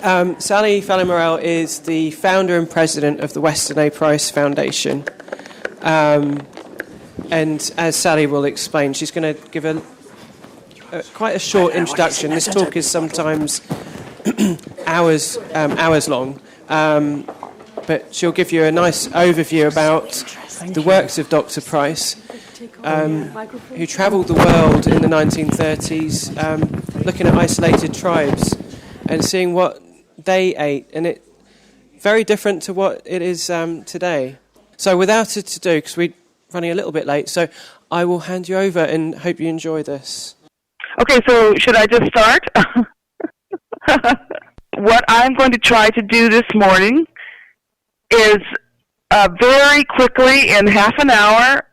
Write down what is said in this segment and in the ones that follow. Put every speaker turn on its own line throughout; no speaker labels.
Sally Fallon is the founder and president of the Weston A. Price Foundation. And as Sally will explain, she's going to give quite a short introduction. This talk is sometimes hours long, but she'll give you a nice overview about the works of Dr. Price, who travelled the world in the 1930s, looking at isolated tribes and seeing what they ate, and it's very different to what it is today. So without it to do, because we're running a little bit late, so I will hand you over and hope you enjoy this.
Okay, so should I just start? What I'm going to try to do this morning is very quickly, in half an hour,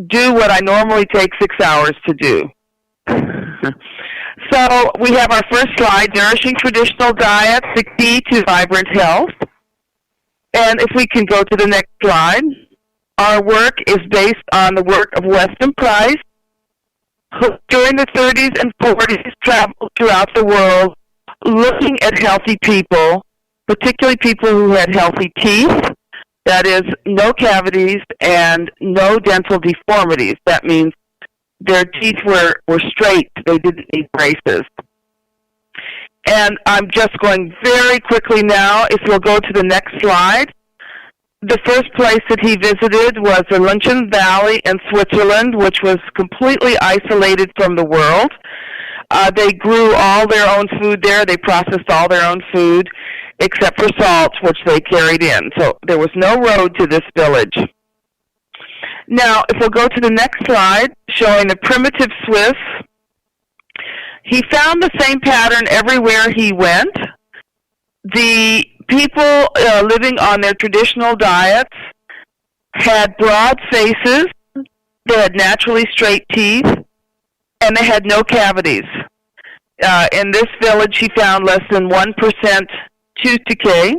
do what I normally take 6 hours to do. So we have our first slide, Nourishing Traditional Diets, the Key to Vibrant Health. And if we can go to the next slide, our work is based on the work of Weston Price, who during the 30s and 40s traveled throughout the world looking at healthy people, particularly people who had healthy teeth, that is, no cavities and no dental deformities. That means their teeth were straight. They didn't need braces. And I'm just going very quickly now. If we'll go to the next slide. The first place that he visited was the Lunchen Valley in Switzerland, which was completely isolated from the world. They grew all their own food there. They processed all their own food, except for salt, which they carried in. So there was no road to this village. Now, if we'll go to the next slide, showing the primitive Swiss, he found the same pattern everywhere he went. The people living on their traditional diets had broad faces, they had naturally straight teeth, and they had no cavities. In this village, he found less than 1% tooth decay.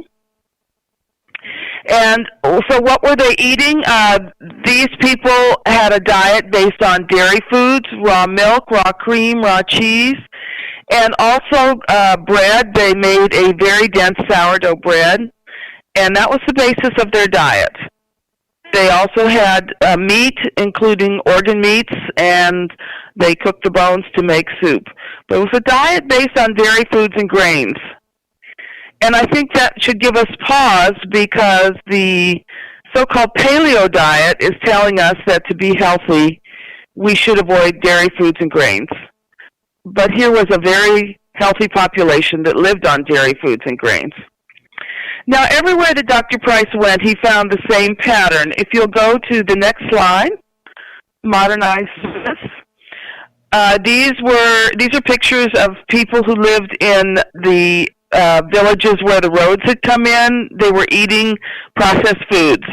And so what were they eating? These people had a diet based on dairy foods, raw milk, raw cream, raw cheese, and also bread. They made a very dense sourdough bread, and that was the basis of their diet. They also had meat, including organ meats, and they cooked the bones to make soup. But it was a diet based on dairy foods and grains. And I think that should give us pause, because the so-called paleo diet is telling us that to be healthy, we should avoid dairy foods and grains. But here was a very healthy population that lived on dairy foods and grains. Now, everywhere that Dr. Price went, he found the same pattern. If you'll go to the next slide, modernized Swiss. These are pictures of people who lived in the villages where the roads had come in. They were eating processed foods.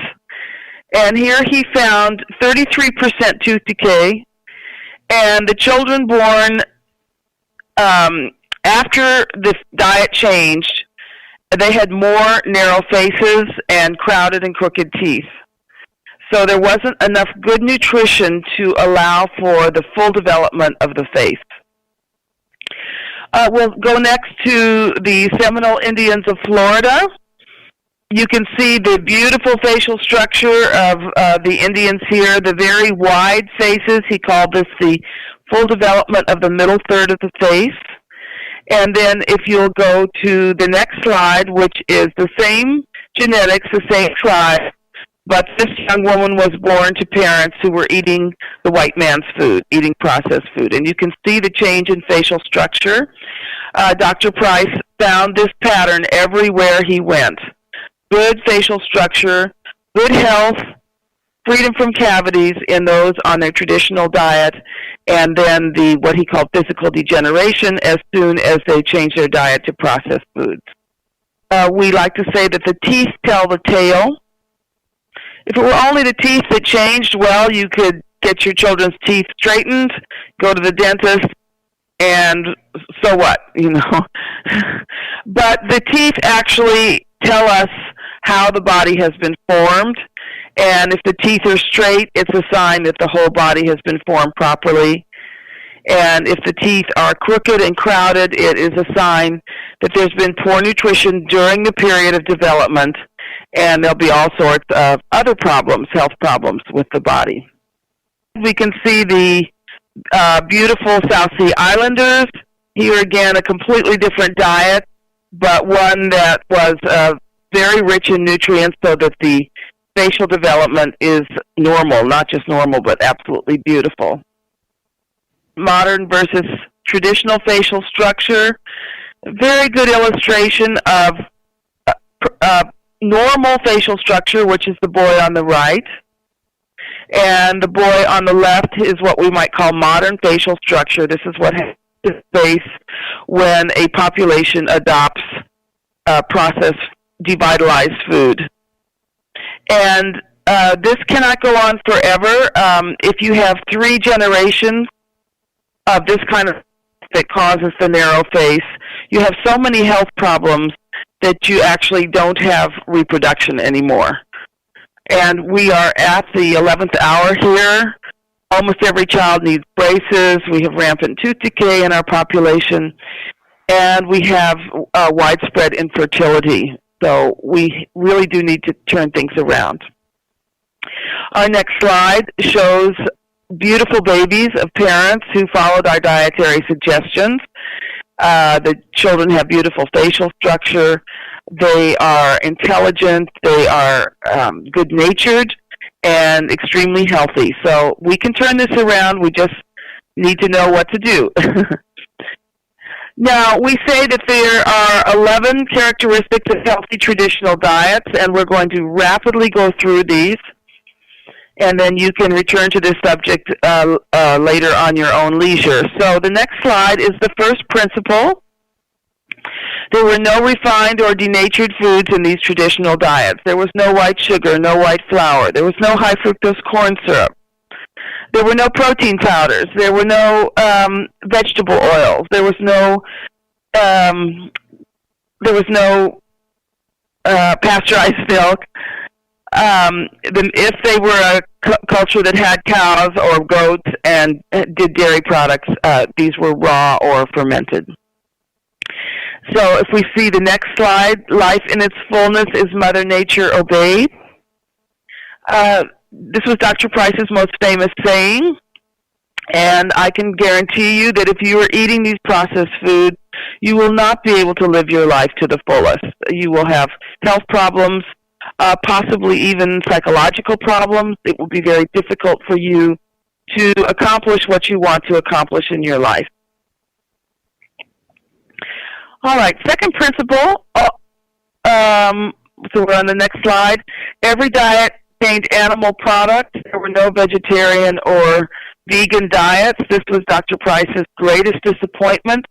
And here he found 33% tooth decay, and the children born after this diet changed, they had more narrow faces and crowded and crooked teeth. So there wasn't enough good nutrition to allow for the full development of the face. We'll go next to the Seminole Indians of Florida. You can see the beautiful facial structure of the Indians here, the very wide faces. He called this the full development of the middle third of the face. And then if you'll go to the next slide, which is the same genetics, the same tribe, but this young woman was born to parents who were eating the white man's food, eating processed food. And you can see the change in facial structure. Dr. Price found this pattern everywhere he went. Good facial structure, good health, freedom from cavities in those on their traditional diet, and then what he called physical degeneration as soon as they changed their diet to processed foods. We like to say that the teeth tell the tale. If it were only the teeth that changed, well, you could get your children's teeth straightened, go to the dentist, and so what, But the teeth actually tell us how the body has been formed, and if the teeth are straight, it's a sign that the whole body has been formed properly. And if the teeth are crooked and crowded, it is a sign that there's been poor nutrition during the period of development, and there'll be all sorts of other problems, health problems with the body. We can see the beautiful South Sea Islanders. Here again, a completely different diet, but one that was very rich in nutrients so that the facial development is normal, not just normal, but absolutely beautiful. Modern versus traditional facial structure. Very good illustration of normal facial structure, which is the boy on the right. And the boy on the left is what we might call modern facial structure. This is what happens to the face when a population adopts processed, devitalized food. And this cannot go on forever. If you have 3 generations of this kind of that causes the narrow face, you have so many health problems that you actually don't have reproduction anymore. And we are at the 11th hour here. Almost every child needs braces. We have rampant tooth decay in our population, and we have widespread infertility. So we really do need to turn things around. Our next slide shows beautiful babies of parents who followed our dietary suggestions. The children have beautiful facial structure. They are intelligent. They are good-natured and extremely healthy. So we can turn this around. We just need to know what to do. Now, we say that there are 11 characteristics of healthy traditional diets, and we're going to rapidly go through these. And then you can return to this subject later on your own leisure. So the next slide is the first principle. There were no refined or denatured foods in these traditional diets. There was no white sugar, no white flour. There was no high fructose corn syrup. There were no protein powders. There were no vegetable oils. There was no pasteurized milk. If they were a culture that had cows or goats and did dairy products, these were raw or fermented. So if we see the next slide, life in its fullness is Mother Nature obeyed. This was Dr. Price's most famous saying, and I can guarantee you that if you are eating these processed foods, you will not be able to live your life to the fullest. You will have health problems, possibly even psychological problems. It will be very difficult for you to accomplish what you want to accomplish in your life. All right, second principle, so we're on the next slide. Every diet contained animal products. There were no vegetarian or vegan diets. This was Dr. Price's greatest disappointment.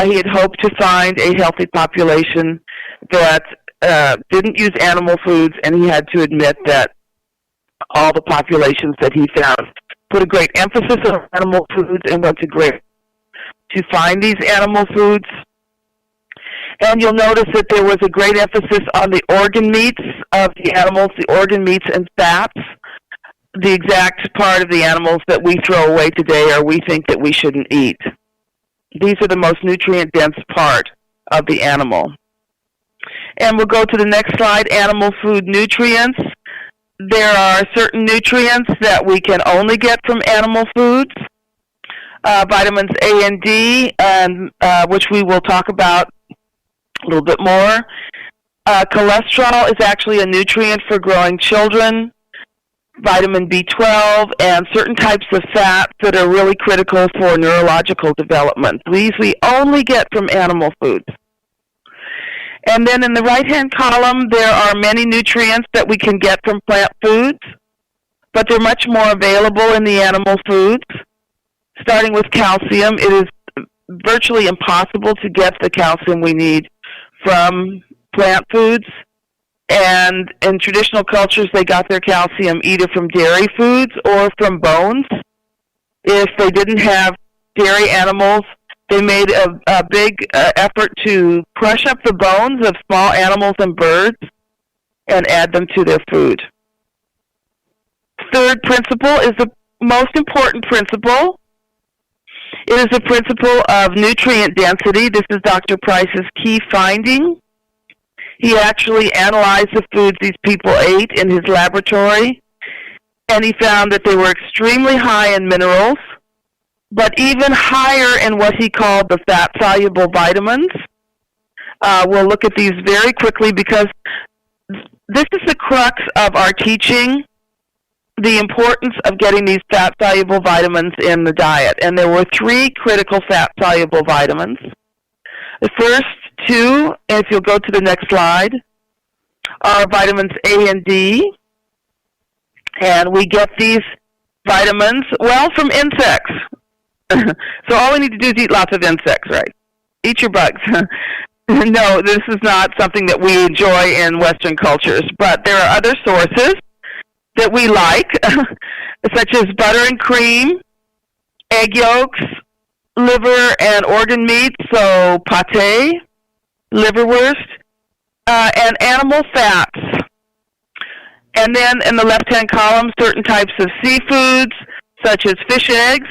He had hoped to find a healthy population that didn't use animal foods, and he had to admit that all the populations that he found put a great emphasis on animal foods and went to great to find these animal foods. And you'll notice that there was a great emphasis on the organ meats of the animals, the organ meats and fats, the exact part of the animals that we throw away today or we think that we shouldn't eat. These are the most nutrient-dense part of the animal. And we'll go to the next slide, animal food nutrients. There are certain nutrients that we can only get from animal foods. Vitamins A and D, which we will talk about a little bit more. Cholesterol is actually a nutrient for growing children. Vitamin B12 and certain types of fats that are really critical for neurological development. These we only get from animal foods. And then in the right-hand column, there are many nutrients that we can get from plant foods, but they're much more available in the animal foods. Starting with calcium, it is virtually impossible to get the calcium we need from plant foods. And in traditional cultures, they got their calcium either from dairy foods or from bones. If they didn't have dairy animals, they made a big effort to crush up the bones of small animals and birds and add them to their food. Third principle is the most important principle. It is the principle of nutrient density. This is Dr. Price's key finding. He actually analyzed the foods these people ate in his laboratory, and he found that they were extremely high in minerals, but even higher in what he called the fat-soluble vitamins. We'll look at these very quickly because this is the crux of our teaching, the importance of getting these fat-soluble vitamins in the diet. And there were 3 critical fat-soluble vitamins. The first 2, if you'll go to the next slide, are vitamins A and D. And we get these vitamins, well, from insects. So all we need to do is eat lots of insects, right? Eat your bugs. No, this is not something that we enjoy in Western cultures, but there are other sources that we like, such as butter and cream, egg yolks, liver and organ meats, so pate, liverwurst, and animal fats. And then in the left-hand column, certain types of seafoods, such as fish eggs,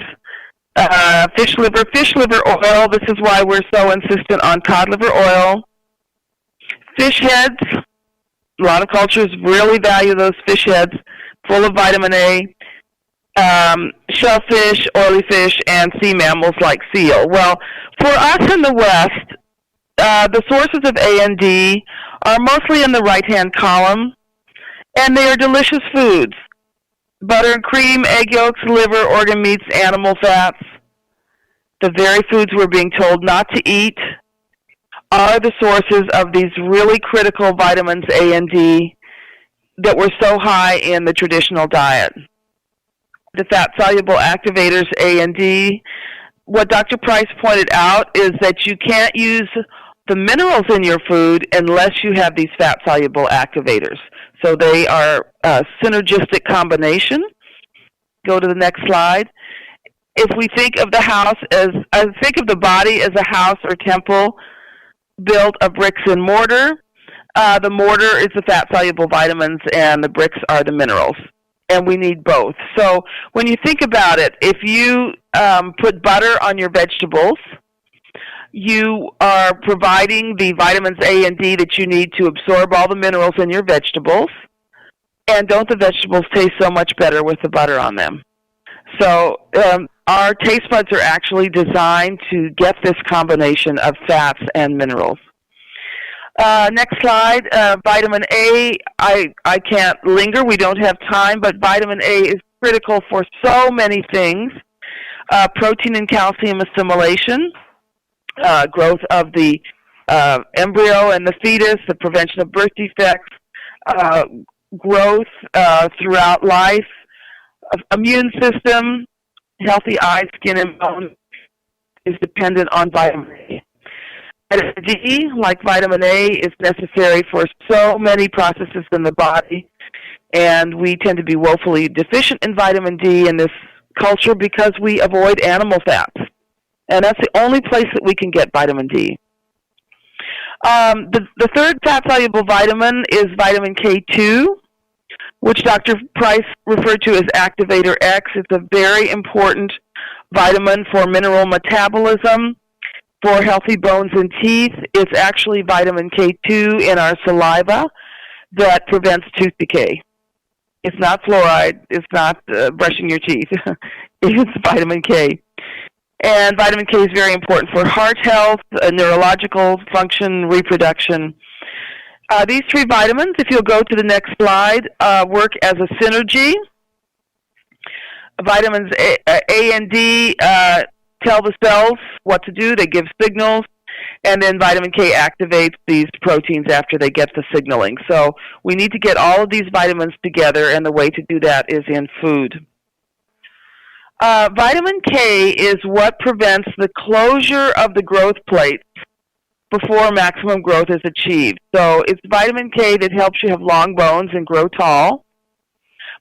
fish liver oil. This is why we're so insistent on cod liver oil. Fish heads. A lot of cultures really value those fish heads, full of vitamin A. Shellfish, oily fish, and sea mammals like seal. Well, for us in the West, the sources of A and D are mostly in the right-hand column, and they are delicious foods. Butter and cream, egg yolks, liver, organ meats, animal fats. The very foods we're being told not to eat are the sources of these really critical vitamins A and D that were so high in the traditional diet. The fat-soluble activators A and D, what Dr. Price pointed out is that you can't use the minerals in your food unless you have these fat-soluble activators. So they are a synergistic combination. Go to the next slide. If we think of the house think of the body as a house or temple built of bricks and mortar, the mortar is the fat-soluble vitamins and the bricks are the minerals. And we need both. So when you think about it, if you put butter on your vegetables, you are providing the vitamins A and D that you need to absorb all the minerals in your vegetables. And don't the vegetables taste so much better with the butter on them? So our taste buds are actually designed to get this combination of fats and minerals. Next slide, vitamin A. I can't linger. We don't have time, but vitamin A is critical for so many things. Protein and calcium assimilation, growth of the embryo and the fetus, the prevention of birth defects, growth throughout life, immune system, healthy eyes, skin, and bone is dependent on vitamin A. Vitamin D, like vitamin A, is necessary for so many processes in the body, and we tend to be woefully deficient in vitamin D in this culture because we avoid animal fats, and that's the only place that we can get vitamin D. The third fat-soluble vitamin is vitamin K2, which Dr. Price referred to as activator X. It's a very important vitamin for mineral metabolism, for healthy bones and teeth. It's actually vitamin K2 in our saliva that prevents tooth decay. It's not fluoride. It's not brushing your teeth. It's vitamin K. And vitamin K is very important for heart health, neurological function, reproduction. These 3 vitamins, if you'll go to the next slide, work as a synergy. Vitamins A and D tell the cells what to do. They give signals. And then vitamin K activates these proteins after they get the signaling. So we need to get all of these vitamins together, and the way to do that is in food. Vitamin K is what prevents the closure of the growth plates before maximum growth is achieved. So it's vitamin K that helps you have long bones and grow tall.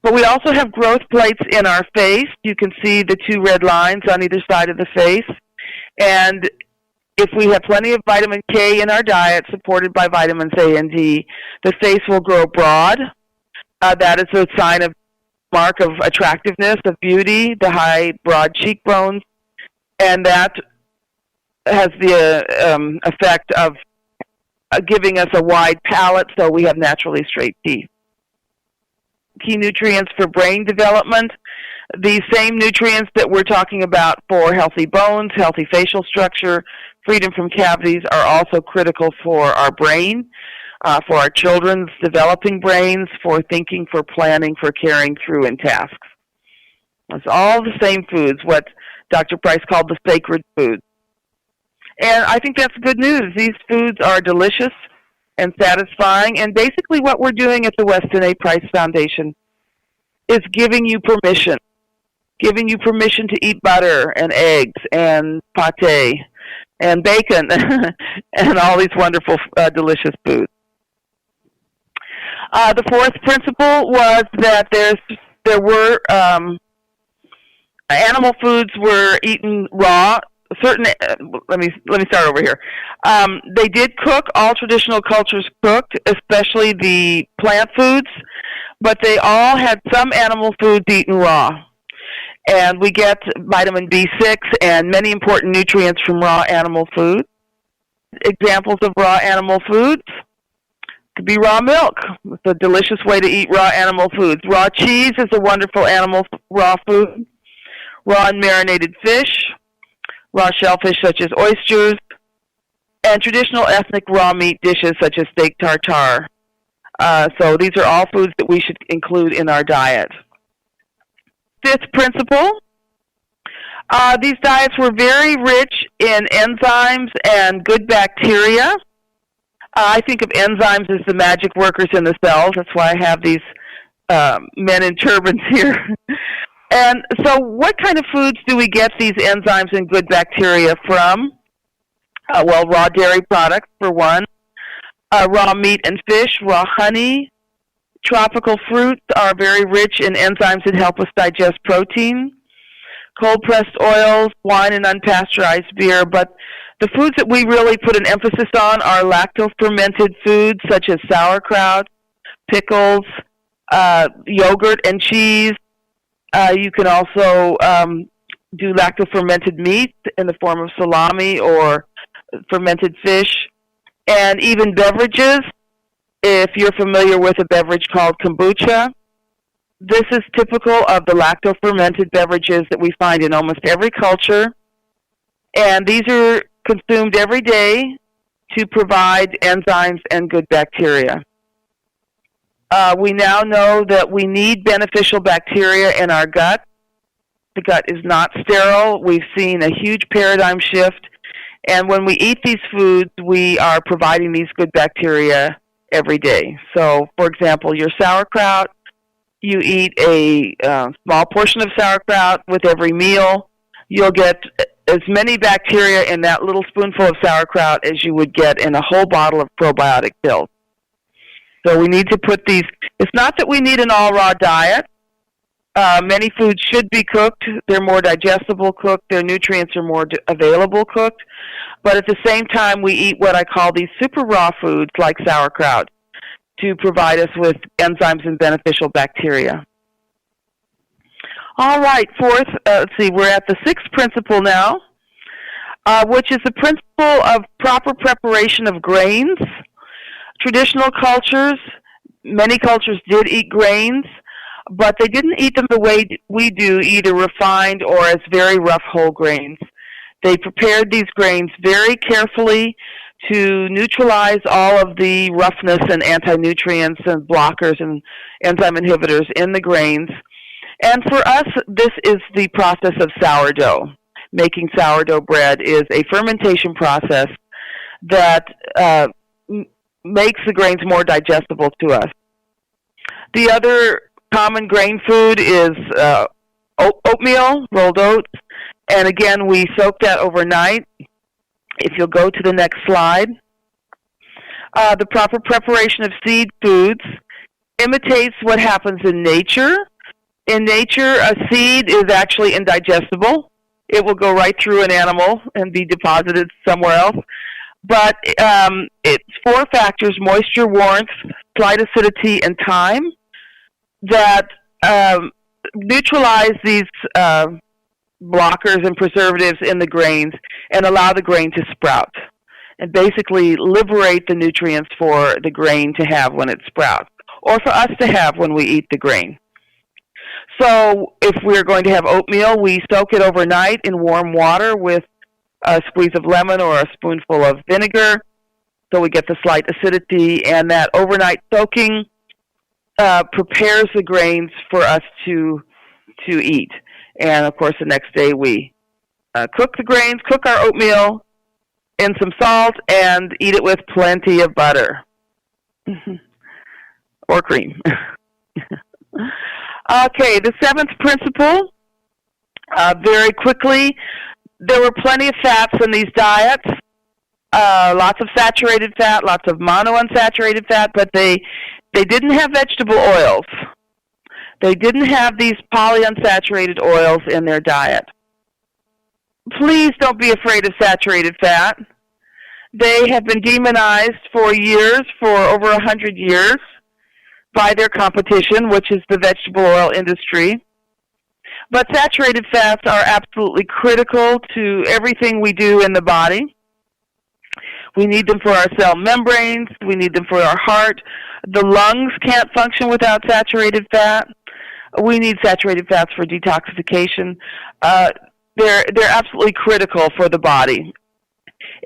But we also have growth plates in our face. You can see the 2 red lines on either side of the face. And if we have plenty of vitamin K in our diet, supported by vitamins A and D, the face will grow broad. That is a mark of attractiveness, of beauty, the high, broad cheekbones. and that has the effect of giving us a wide palate so we have naturally straight teeth. Key nutrients for brain development. These same nutrients that we're talking about for healthy bones, healthy facial structure, freedom from cavities are also critical for our brain, for our children's developing brains, for thinking, for planning, for carrying through in tasks. It's all the same foods, what Dr. Price called the sacred foods. And I think that's good news. These foods are delicious and satisfying, and basically what we're doing at the Weston A. Price Foundation is giving you permission to eat butter and eggs and pâté and bacon and all these wonderful, delicious foods. The fourth principle was that there were animal foods were eaten raw. Certain, let me start over here. They did cook. All traditional cultures cooked, especially the plant foods, but they all had some animal foods eaten raw. And we get vitamin B6 and many important nutrients from raw animal food. Examples of raw animal foods could be raw milk. It's a delicious way to eat raw animal foods. Raw cheese is a wonderful animal raw food. Raw and marinated fish, raw shellfish such as oysters, and traditional ethnic raw meat dishes such as steak tartare. So these are all foods that we should include in our diet. Fifth principle, these diets were very rich in enzymes and good bacteria. I think of enzymes as the magic workers in the cells. That's why I have these men in turbans here. And so what kind of foods do we get these enzymes and good bacteria from? Well, raw dairy products, for one. Raw meat and fish, raw honey. Tropical fruits are very rich in enzymes that help us digest protein. Cold-pressed oils, wine, and unpasteurized beer. But the foods that we really put an emphasis on are lacto-fermented foods such as sauerkraut, pickles, yogurt and cheese. You can also do lacto-fermented meat in the form of salami or fermented fish, and even beverages. If you're familiar with a beverage called kombucha, this is typical of the lacto-fermented beverages that we find in almost every culture, and these are consumed every day to provide enzymes and good bacteria. We now know that we need beneficial bacteria in our gut. The gut is not sterile. We've seen a huge paradigm shift. And when we eat these foods, we are providing these good bacteria every day. So, for example, your sauerkraut, you eat a small portion of sauerkraut with every meal. You'll get as many bacteria in that little spoonful of sauerkraut as you would get in a whole bottle of probiotic pills. So we need to put these, it's not that we need an all-raw diet. Many foods should be cooked. They're more digestible cooked. Their nutrients are more available cooked. But at the same time, we eat what I call these super raw foods like sauerkraut to provide us with enzymes and beneficial bacteria. All right, fourth, let's see, we're at the sixth principle now, which is the principle of proper preparation of grains. Traditional cultures, many cultures did eat grains, but they didn't eat them the way we do, either refined or as very rough whole grains. They prepared these grains very carefully to neutralize all of the roughness and anti-nutrients and blockers and enzyme inhibitors in the grains. And for us, this is the process of sourdough. Making sourdough bread is a fermentation process that makes the grains more digestible to us. The other common grain food is oatmeal, rolled oats, and again, we soak that overnight. If you'll go to the next slide. The proper preparation of seed foods imitates what happens in nature. In nature, a seed is actually indigestible. It will go right through an animal and be deposited somewhere else. But it's four factors: moisture, warmth, slight acidity, and time, that neutralize these blockers and preservatives in the grains and allow the grain to sprout and basically liberate the nutrients for the grain to have when it sprouts or for us to have when we eat the grain. So if we're going to have oatmeal, we soak it overnight in warm water with a squeeze of lemon or a spoonful of vinegar so we get the slight acidity, and that overnight soaking prepares the grains for us to eat. And, of course, the next day we cook the grains, cook our oatmeal in some salt, and eat it with plenty of butter or cream. Okay, the seventh principle, very quickly, there were plenty of fats in these diets, lots of saturated fat, lots of monounsaturated fat, but they didn't have vegetable oils. They didn't have these polyunsaturated oils in their diet. Please don't be afraid of saturated fat. They have been demonized for years, for over 100 years, by their competition, which is the vegetable oil industry. But saturated fats are absolutely critical to everything we do in the body. We need them for our cell membranes. We need them for our heart. The lungs can't function without saturated fat. We need saturated fats for detoxification. They're absolutely critical for the body.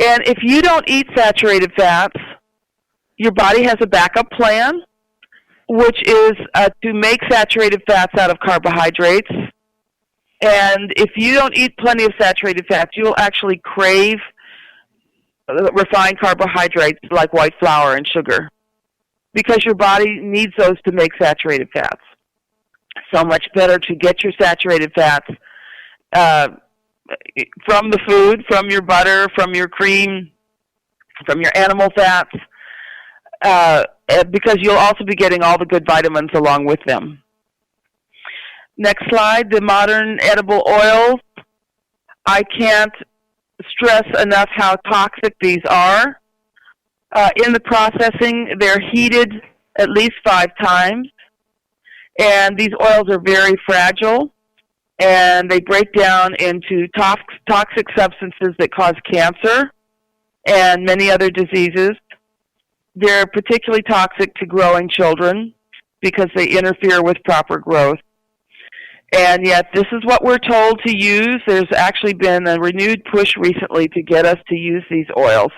And if you don't eat saturated fats, your body has a backup plan, which is to make saturated fats out of carbohydrates. And if you don't eat plenty of saturated fats, you will actually crave refined carbohydrates like white flour and sugar because your body needs those to make saturated fats. So much better to get your saturated fats from the food, from your butter, from your cream, from your animal fats, because you'll also be getting all the good vitamins along with them. Next slide, the modern edible oils. I can't stress enough how toxic these are. In the processing, they're heated at least 5 times, and these oils are very fragile, and they break down into toxic substances that cause cancer and many other diseases. They're particularly toxic to growing children because they interfere with proper growth. And yet this is what we're told to use. There's actually been a renewed push recently to get us to use these oils.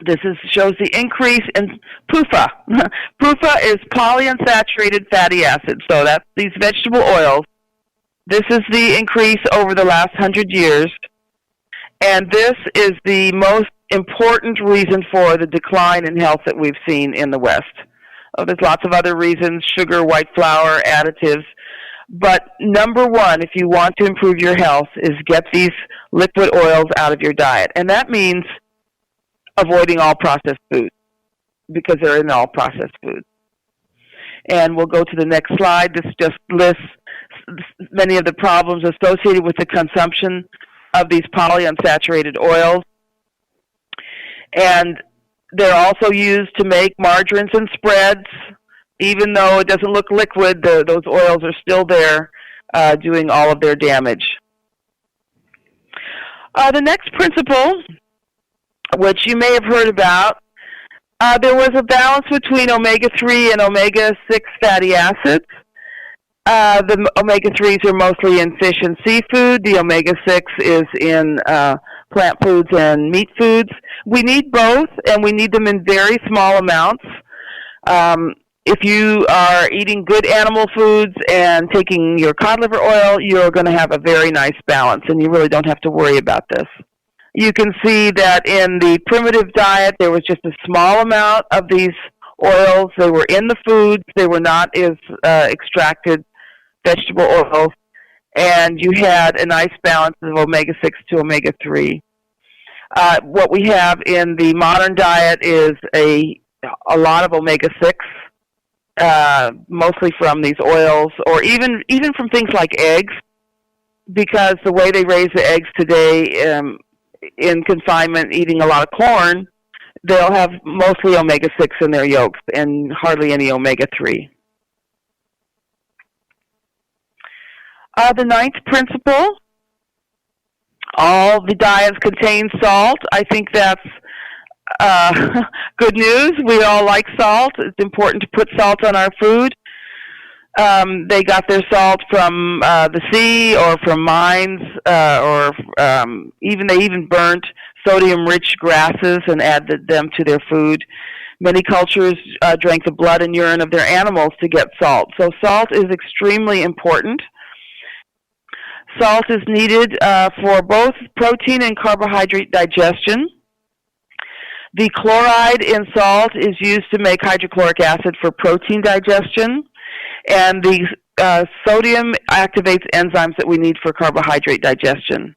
This shows the increase in PUFA. PUFA is polyunsaturated fatty acids, so that's these vegetable oils. This is the increase over the last 100 years, and this is the most important reason for the decline in health that we've seen in the West. There's lots of other reasons, sugar, white flour, additives. But number one, if you want to improve your health, is get these liquid oils out of your diet. And that means avoiding all processed foods because they're in all processed foods. And we'll go to the next slide. This just lists many of the problems associated with the consumption of these polyunsaturated oils. And they're also used to make margarines and spreads. Even though it doesn't look liquid, those oils are still there doing all of their damage. The next principle, which you may have heard about, there was a balance between omega-3 and omega-6 fatty acids. The omega-3s are mostly in fish and seafood. The omega-6 is in plant foods and meat foods. We need both, and we need them in very small amounts. If you are eating good animal foods and taking your cod liver oil, you're going to have a very nice balance, and you really don't have to worry about this. You can see that in the primitive diet, there was just a small amount of these oils. They were in the foods. They were not as extracted vegetable oils, and you had a nice balance of omega-6 to omega-3. What we have in the modern diet is a lot of omega-6, mostly from these oils, or even from things like eggs, because the way they raise the eggs today in confinement, eating a lot of corn, they'll have mostly omega-6 in their yolks and hardly any omega-3. The ninth principle, all the diets contain salt. I think that's good news. We all like salt. It's important to put salt on our food. They got their salt from the sea or from mines, or they even burnt sodium-rich grasses and added them to their food. Many cultures drank the blood and urine of their animals to get salt. So salt is extremely important. Salt is needed for both protein and carbohydrate digestion. The chloride in salt is used to make hydrochloric acid for protein digestion, and the sodium activates enzymes that we need for carbohydrate digestion.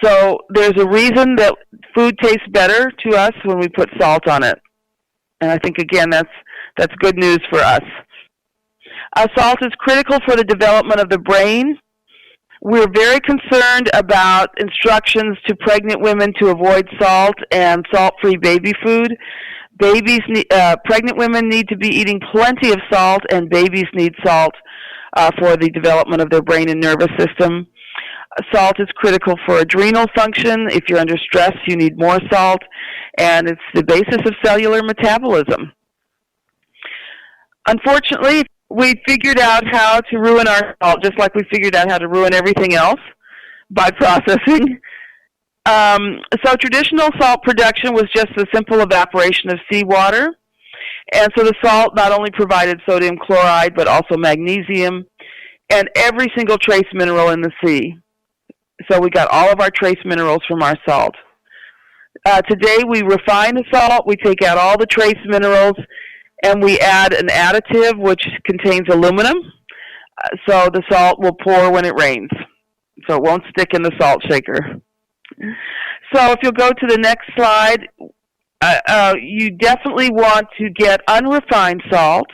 So there's a reason that food tastes better to us when we put salt on it. And I think, again, that's good news for us. Salt is critical for the development of the brain. We're very concerned about instructions to pregnant women to avoid salt and salt-free baby food. Pregnant women need to be eating plenty of salt, and babies need salt for the development of their brain and nervous system. Salt is critical for adrenal function. If you're under stress, you need more salt, and it's the basis of cellular metabolism. Unfortunately, we figured out how to ruin our salt, just like we figured out how to ruin everything else by processing. So traditional salt production was just the simple evaporation of seawater. And so the salt not only provided sodium chloride, but also magnesium and every single trace mineral in the sea. So we got all of our trace minerals from our salt. Today we refine the salt, we take out all the trace minerals, and we add an additive which contains aluminum. So the salt will pour when it rains. So it won't stick in the salt shaker. So if you'll go to the next slide, you definitely want to get unrefined salt.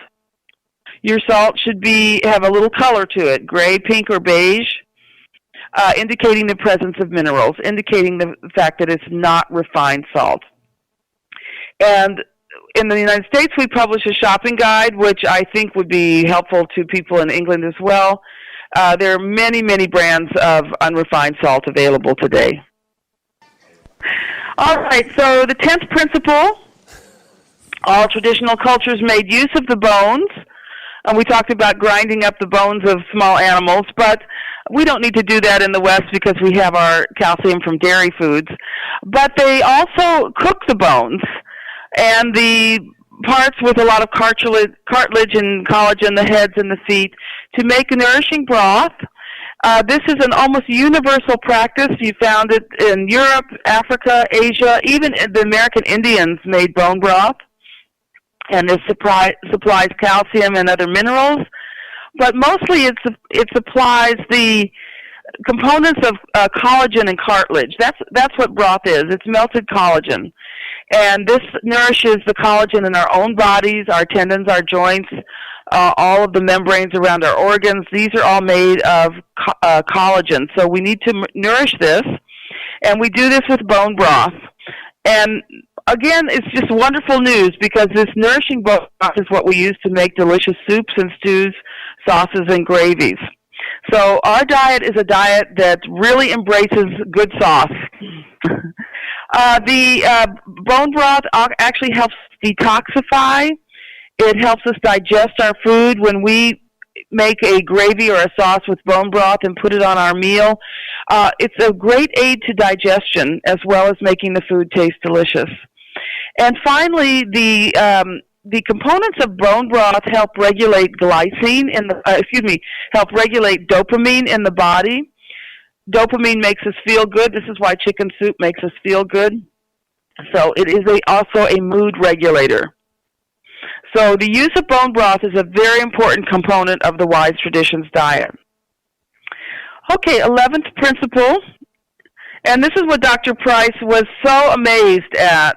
Your salt should have a little color to it, gray, pink, or beige, indicating the presence of minerals, indicating the fact that it's not refined salt. And in the United States, we publish a shopping guide, which I think would be helpful to people in England as well. There are many, many brands of unrefined salt available today. All right, so the 10th principle, all traditional cultures made use of the bones. And we talked about grinding up the bones of small animals, but we don't need to do that in the West because we have our calcium from dairy foods. But they also cook the bones and the parts with a lot of cartilage and collagen, the heads and the feet, to make a nourishing broth. This is an almost universal practice. You found it in Europe, Africa, Asia, even the American Indians made bone broth. And this supplies calcium and other minerals. But mostly it supplies the components of collagen and cartilage. That's what broth is. It's melted collagen. And this nourishes the collagen in our own bodies, our tendons, our joints, all of the membranes around our organs. These are all made of collagen. So we need to nourish this, and we do this with bone broth. And again, it's just wonderful news because this nourishing broth is what we use to make delicious soups and stews, sauces, and gravies. So our diet is a diet that really embraces good sauce. The bone broth actually helps detoxify. It helps us digest our food. When we make a gravy or a sauce with bone broth and put it on our meal, it's a great aid to digestion as well as making the food taste delicious. And finally, the components of bone broth help regulate help regulate dopamine in the body. Dopamine makes us feel good. This is why chicken soup makes us feel good. So it is also a mood regulator. So the use of bone broth is a very important component of the Wise Traditions diet. Okay, 11th principle, and this is what Dr. Price was so amazed at.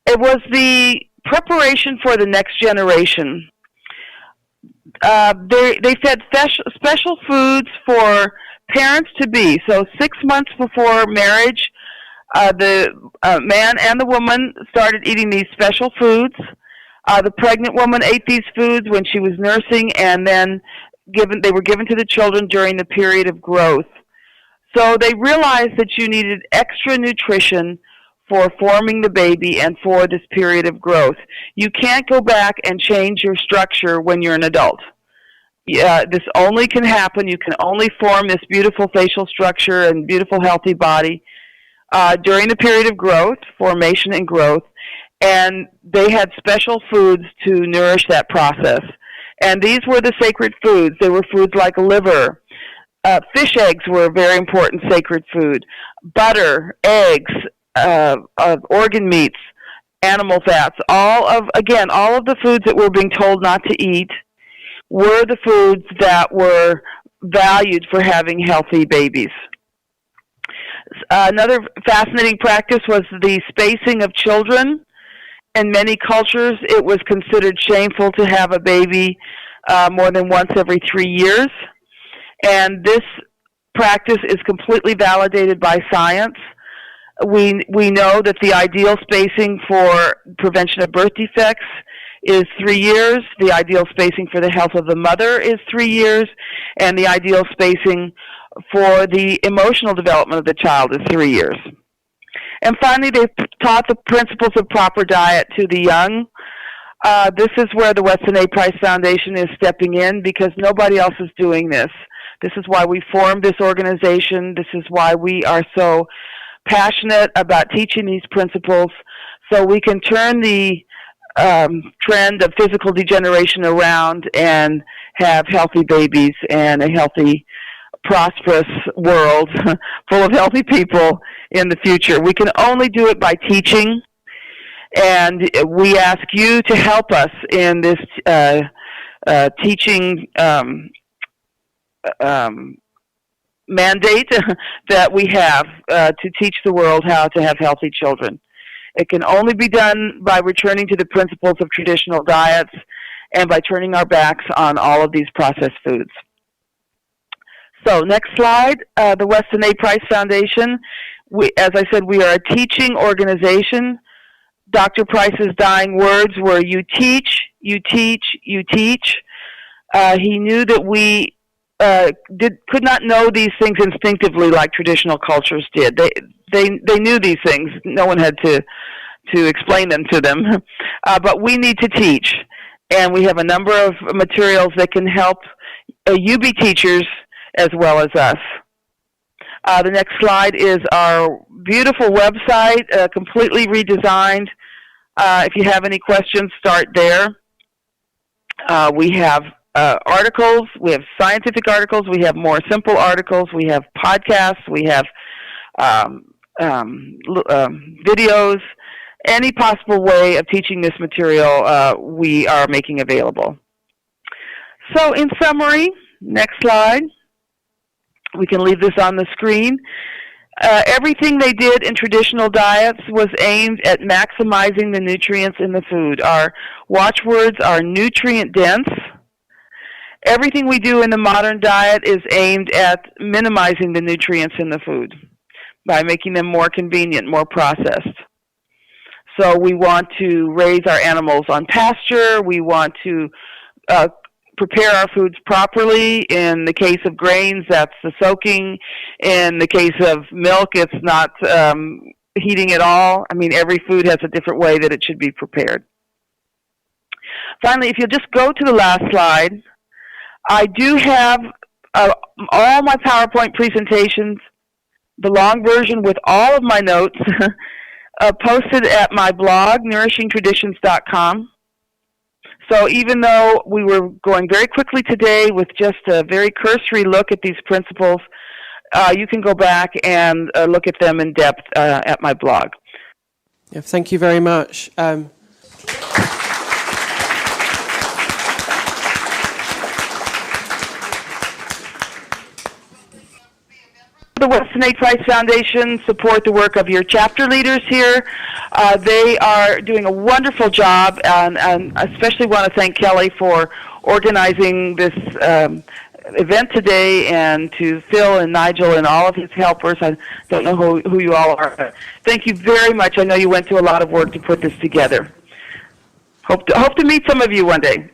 It was the preparation for the next generation. They fed special foods for parents-to-be. So 6 months before marriage, the man and the woman started eating these special foods. The pregnant woman ate these foods when she was nursing, and then they were given to the children during the period of growth. So they realized that you needed extra nutrition for forming the baby and for this period of growth. You can't go back and change your structure when you're an adult. This only can happen. You can only form this beautiful facial structure and beautiful healthy body during the period of growth, formation and growth. And they had special foods to nourish that process. And these were the sacred foods. They were foods like liver. Fish eggs were a very important sacred food. Butter, eggs, organ meats, animal fats. All of the foods that we're being told not to eat were the foods that were valued for having healthy babies. Another fascinating practice was the spacing of children. In many cultures, it was considered shameful to have a baby more than once every 3 years. And this practice is completely validated by science. We know that the ideal spacing for prevention of birth defects is 3 years. The ideal spacing for the health of the mother is 3 years. And the ideal spacing for the emotional development of the child is 3 years. And finally, they taught the principles of proper diet to the young. This is where the Weston A. Price Foundation is stepping in because nobody else is doing this. This is why we formed this organization. This is why we are so passionate about teaching these principles so we can turn the trend of physical degeneration around and have healthy babies and a healthy, prosperous world full of healthy people in the future. We can only do it by teaching, and we ask you to help us in this teaching mandate that we have to teach the world how to have healthy children. It can only be done by returning to the principles of traditional diets and by turning our backs on all of these processed foods. So next slide, the Weston A. Price Foundation. As I said, we are a teaching organization. Dr. Price's dying words were, you teach, you teach, you teach. He knew that we could not know these things instinctively like traditional cultures did. They knew these things. No one had to explain them to them. But we need to teach. And we have a number of materials that can help you be teachers as well as us. The next slide is our beautiful website, completely redesigned. If you have any questions, start there. We have articles, we have scientific articles, we have more simple articles, we have podcasts, we have videos. Any possible way of teaching this material we are making available. So in summary, next slide. We can leave this on the screen. Everything they did in traditional diets was aimed at maximizing the nutrients in the food. Our watchwords are nutrient dense. Everything we do in the modern diet is aimed at minimizing the nutrients in the food by making them more convenient, more processed. So we want to raise our animals on pasture. We want to prepare our foods properly. In the case of grains, that's the soaking. In the case of milk, it's not heating at all. I mean, every food has a different way that it should be prepared. Finally, if you'll just go to the last slide, I do have all my PowerPoint presentations, the long version with all of my notes, posted at my blog, nourishingtraditions.com. So even though we were going very quickly today with just a very cursory look at these principles, you can go back and look at them in depth at my blog.
Yeah, thank you very much.
The Weston A. Price Foundation support the work of your chapter leaders here. They are doing a wonderful job, and I especially want to thank Kelly for organizing this event today, and to Phil and Nigel and all of his helpers. I don't know who you all are. Thank you very much. I know you went through a lot of work to put this together. Hope to meet some of you one day.